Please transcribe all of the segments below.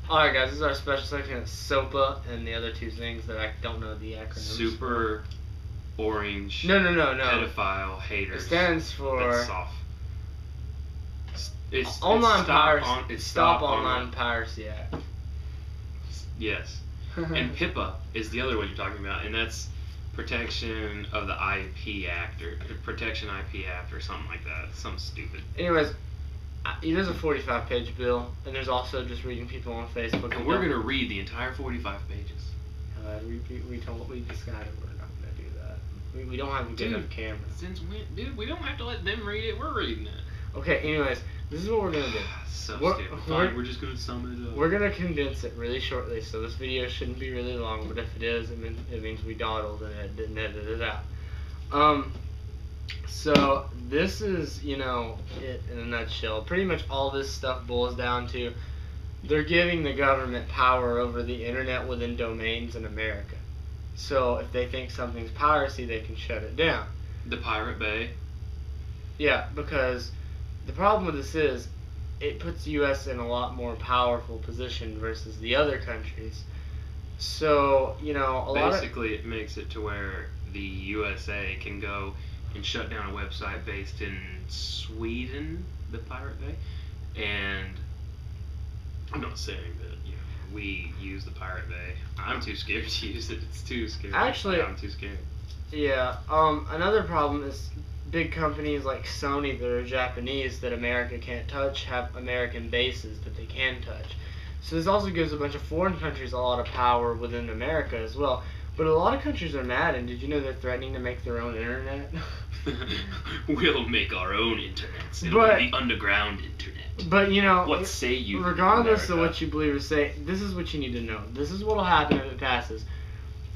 Alright guys, this is our special section of SOPA and the other two things that I don't know the acronyms. Super orange. No. Pedophile haters. It stands for. That's soft. It's Online piracy. It's Stop Online Piracy Act. Yes. And PIPA is the other one you're talking about, and that's Protection of the IP Act or Protection IP Act or something like that. Something stupid. Anyways, there's a 45-page bill, and there's also just reading people on Facebook. And we're going to read the entire 45 pages. We decided we're not going to do that. We don't have a good enough camera. Since when, we don't have to let them read it. We're reading it. Okay, anyways, this is what we're going to do. So stupid. Fine, we're just going to sum it up. We're going to condense it really shortly, so this video shouldn't be really long, but if it is, it means we dawdled and it didn't edit it out. So this is, it in a nutshell. Pretty much all this stuff boils down to they're giving the government power over the internet within domains in America. So if they think something's piracy, they can shut it down. The Pirate Bay. Yeah, because the problem with this is it puts the U.S. in a lot more powerful position versus the other countries. So, Basically, it makes it to where the USA can go and shut down a website based in Sweden, the Pirate Bay, and I'm not saying that we use the Pirate Bay. I'm too scared to use it. It's too scary. Actually, I'm too scared. Yeah. Another problem is big companies like Sony that are Japanese that America can't touch have American bases that they can touch. So this also gives a bunch of foreign countries a lot of power within America as well. But a lot of countries are mad, and did you know they're threatening to make their own internet? We'll make our own internet. It'll be the underground internet. But what say you? Regardless of what you believe or say, this is what you need to know. This is what will happen if it passes.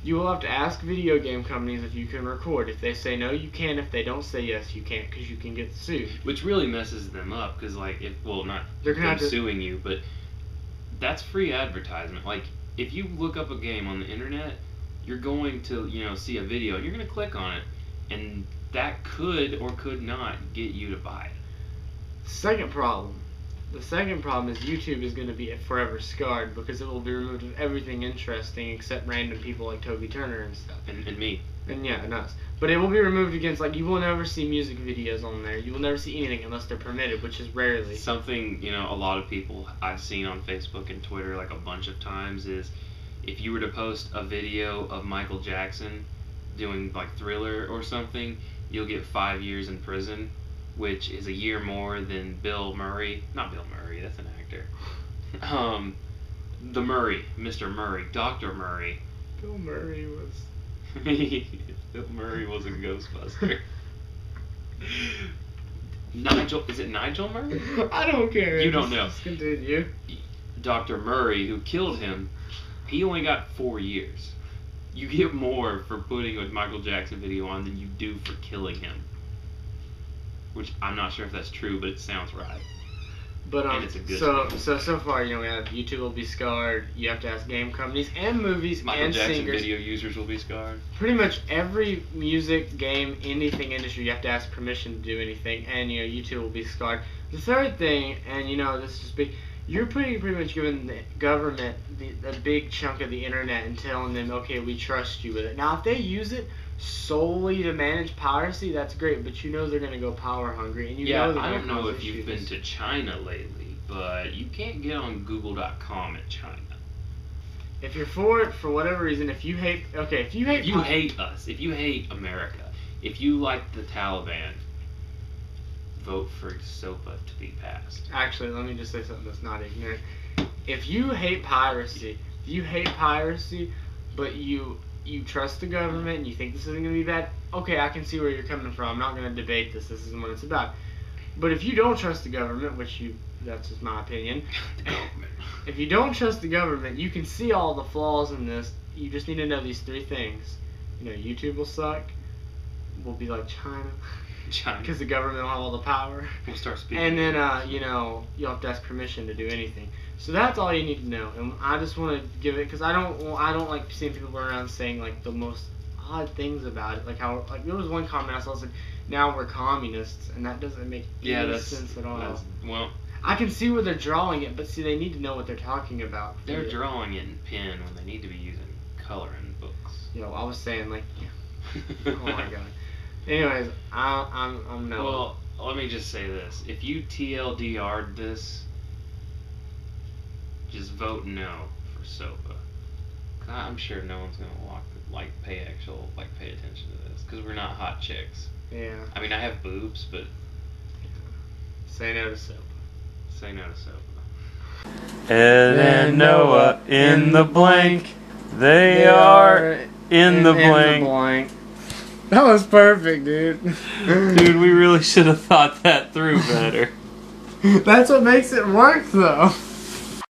You will have to ask video game companies if you can record. If they say no, you can. If they don't say yes, you can't, because you can get sued. Which really messes them up, because not they're them suing you, but that's free advertisement. Like, if you look up a game on the internet, you're going to see a video, and you're going to click on it, and that could or could not get you to buy it. Second problem. The second problem is YouTube is going to be forever scarred because it will be removed of everything interesting except random people like Toby Turner and stuff. And me. And us. But it will be removed against, you will never see music videos on there. You will never see anything unless they're permitted, which is rarely. Something, a lot of people I've seen on Facebook and Twitter a bunch of times is if you were to post a video of Michael Jackson doing Thriller or something, you'll get 5 years in prison, which is a year more than Bill Murray. Not Bill Murray, that's an actor. Mr. Murray, Dr. Murray. Bill Murray was... Bill Murray was a Ghostbuster. Is it Nigel Murray? I don't care. You don't know. Just continue. Dr. Murray, who killed him, he only got 4 years. You get more for putting a Michael Jackson video on than you do for killing him. Which I'm not sure if that's true, but it sounds right. But and it's a good so far, we have YouTube will be scarred. You have to ask game companies and movies Michael and Jackson singers. Video users will be scarred. Pretty much every music, game, anything industry, you have to ask permission to do anything, and YouTube will be scarred. The third thing, and this is big, you're pretty much giving the government a big chunk of the internet and telling them, okay, we trust you with it. Now, if they use it solely to manage piracy, that's great, but they're going to go power hungry, and I don't know if you've been to China lately, but you can't get on Google.com at China. If you're for it, for whatever reason, if you hate us, if you hate America, if you like the Taliban, vote for SOPA to be passed. Actually, let me just say something that's not ignorant. If you hate piracy, but you trust the government and you think this isn't going to be bad, okay, I can see where you're coming from. I'm not going to debate this. This isn't what it's about. But if you don't trust the government, that's just my opinion. If you don't trust the government, you can see all the flaws in this. You just need to know these 3 things. YouTube will suck. We'll be like China. Because the government will have all the power. We'll start speaking. And then, you'll have to ask permission to do anything. So that's all you need to know. And I just want to give it, because I don't like seeing people run around saying the most odd things about it. There was one comment I saw said, now we're communists, and that doesn't make any sense at all. I can see where they're drawing it, but see, they need to know what they're talking about. They're drawing it in pen when they need to be using color in books. I was saying like, oh my god. Anyways, I'm no. Well, let me just say this: if you TLDR'd this, just vote no for SOPA. I'm sure no one's gonna pay attention to this because we're not hot chicks. Yeah. I mean, I have boobs, but say no to SOPA. Say no to SOPA. Ed and Noah in the blank. They are in the blank. That was perfect, dude. Dude, we really should have thought that through better. That's what makes it work, though.